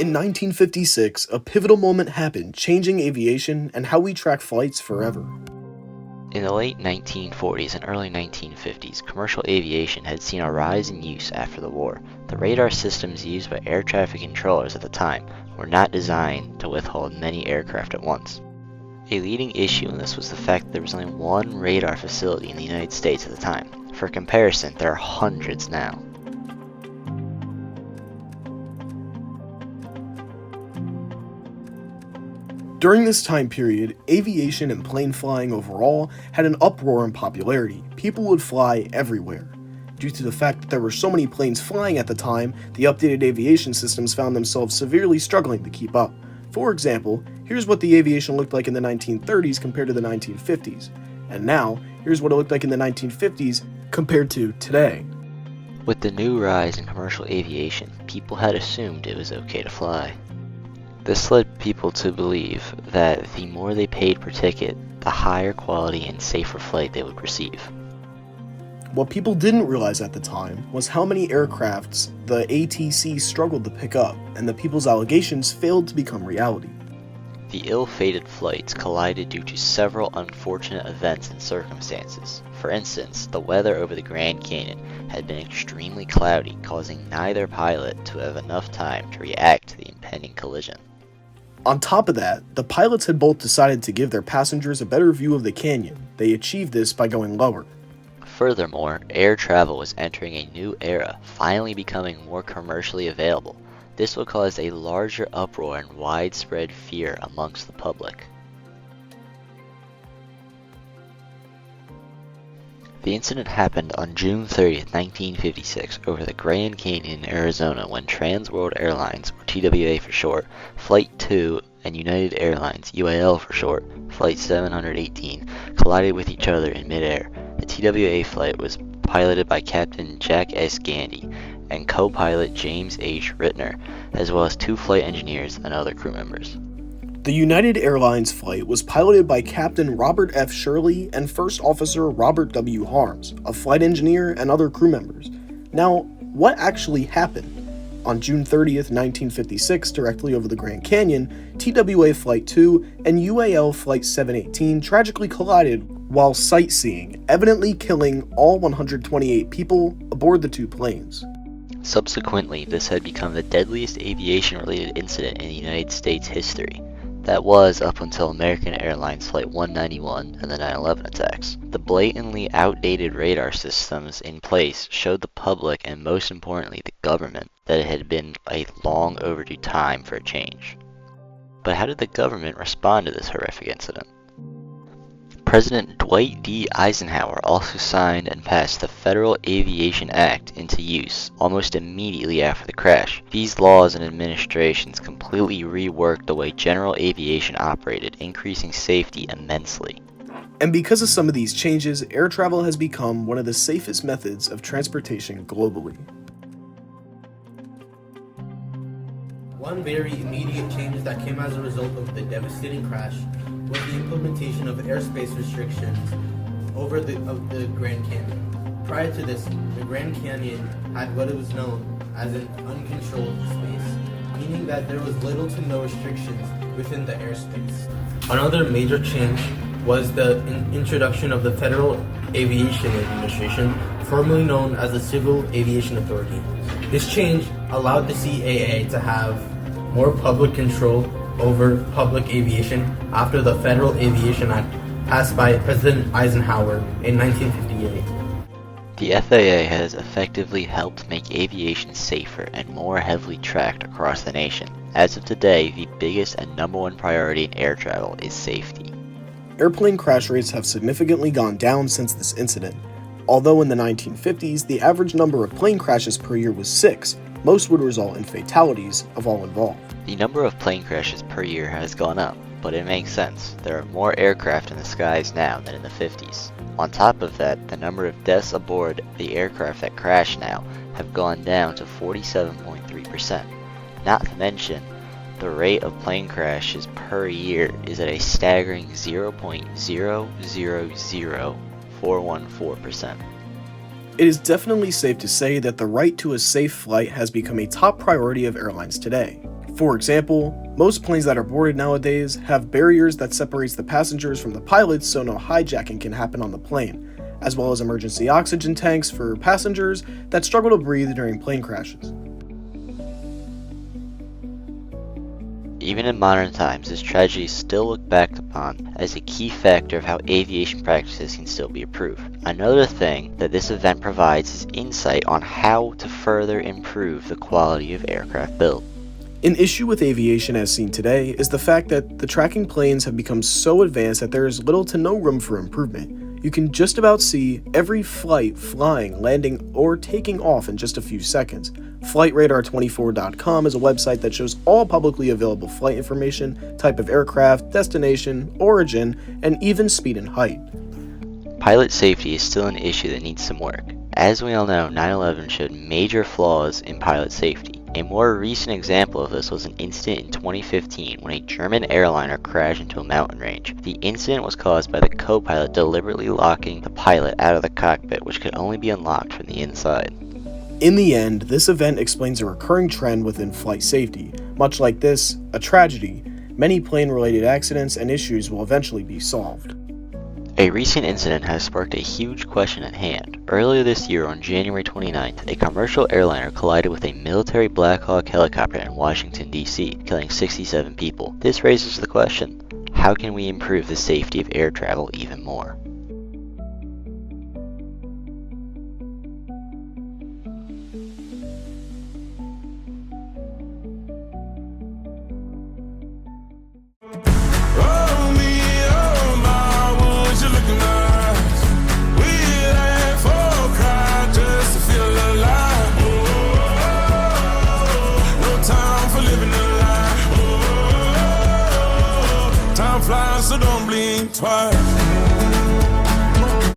In 1956, a pivotal moment happened, changing aviation and how we track flights forever. In the late 1940s and early 1950s, commercial aviation had seen a rise in use after the war. The radar systems used by air traffic controllers at the time were not designed to withhold many aircraft at once. A leading issue in this was the fact that there was only one radar facility in the United States at the time. For comparison, there are hundreds now. During this time period, aviation and plane flying overall had an uproar in popularity. People would fly everywhere. Due to the fact that there were so many planes flying at the time, the updated aviation systems found themselves severely struggling to keep up. For example, here's what the aviation looked like in the 1930s compared to the 1950s. And now, here's what it looked like in the 1950s compared to today. With the new rise in commercial aviation, people had assumed it was okay to fly. This led people to believe that the more they paid per ticket, the higher quality and safer flight they would receive. What people didn't realize at the time was how many aircrafts the ATC struggled to pick up, and the people's allegations failed to become reality. The ill-fated flights collided due to several unfortunate events and circumstances. For instance, the weather over the Grand Canyon had been extremely cloudy, causing neither pilot to have enough time to react to the impending collision. On top of that, the pilots had both decided to give their passengers a better view of the canyon. They achieved this by going lower. Furthermore, air travel was entering a new era, finally becoming more commercially available. This will cause a larger uproar and widespread fear amongst the public. The incident happened on June 30th, 1956, over the Grand Canyon in Arizona when Trans World Airlines, or TWA for short, Flight 2, and United Airlines, UAL for short, Flight 718, collided with each other in midair. The TWA flight was piloted by Captain Jack S. Gandy and co-pilot James H. Rittner, as well as two flight engineers and other crew members. The United Airlines flight was piloted by Captain Robert F. Shirley and First Officer Robert W. Harms, a flight engineer and other crew members. Now, what actually happened? On June 30th, 1956, directly over the Grand Canyon, TWA Flight 2 and UAL Flight 718 tragically collided while sightseeing, evidently killing all 128 people aboard the two planes. Subsequently, this had become the deadliest aviation-related incident in the United States history. That was up until American Airlines Flight 191 and the 9/11 attacks. The blatantly outdated radar systems in place showed the public, and most importantly the government, that it had been a long overdue time for a change. But how did the government respond to this horrific incident? President Dwight D. Eisenhower also signed and passed the Federal Aviation Act into use almost immediately after the crash. These laws and administrations completely reworked the way general aviation operated, increasing safety immensely. And because of some of these changes, air travel has become one of the safest methods of transportation globally. One very immediate change that came as a result of the devastating crash was the implementation of airspace restrictions over the Grand Canyon. Prior to this, the Grand Canyon had what was known as an uncontrolled space, meaning that there was little to no restrictions within the airspace. Another major change was the introduction of the Federal Aviation Administration, formerly known as the Civil Aviation Authority. This change allowed the CAA to have more public control over public aviation after the Federal Aviation Act passed by President Eisenhower in 1958. The FAA has effectively helped make aviation safer and more heavily tracked across the nation. As of today, the biggest and number one priority in air travel is safety. Airplane crash rates have significantly gone down since this incident. Although in the 1950s, the average number of plane crashes per year was 6, most would result in fatalities of all involved. The number of plane crashes per year has gone up, but it makes sense. There are more aircraft in the skies now than in the 50s. On top of that, the number of deaths aboard the aircraft that crash now have gone down to 47.3%. Not to mention, the rate of plane crashes per year is at a staggering 0.000414%. It is definitely safe to say that the right to a safe flight has become a top priority of airlines today. For example, most planes that are boarded nowadays have barriers that separates the passengers from the pilots so no hijacking can happen on the plane, as well as emergency oxygen tanks for passengers that struggle to breathe during plane crashes. Even in modern times, this tragedy is still looked back upon as a key factor of how aviation practices can still be improved. Another thing that this event provides is insight on how to further improve the quality of aircraft built. An issue with aviation as seen today is the fact that the tracking planes have become so advanced that there is little to no room for improvement. You can just about see every flight flying, landing, or taking off in just a few seconds. FlightRadar24.com is a website that shows all publicly available flight information, type of aircraft, destination, origin, and even speed and height. Pilot safety is still an issue that needs some work. As we all know, 9/11 showed major flaws in pilot safety. A more recent example of this was an incident in 2015 when a German airliner crashed into a mountain range. The incident was caused by the co-pilot deliberately locking the pilot out of the cockpit, which could only be unlocked from the inside. In the end, this event explains a recurring trend within flight safety. Much like this, a tragedy, many plane-related accidents and issues will eventually be solved. A recent incident has sparked a huge question at hand. Earlier this year, on January 29th, a commercial airliner collided with a military Black Hawk helicopter in Washington, D.C., killing 67 people. This raises the question, how can we improve the safety of air travel even more? So don't blink twice.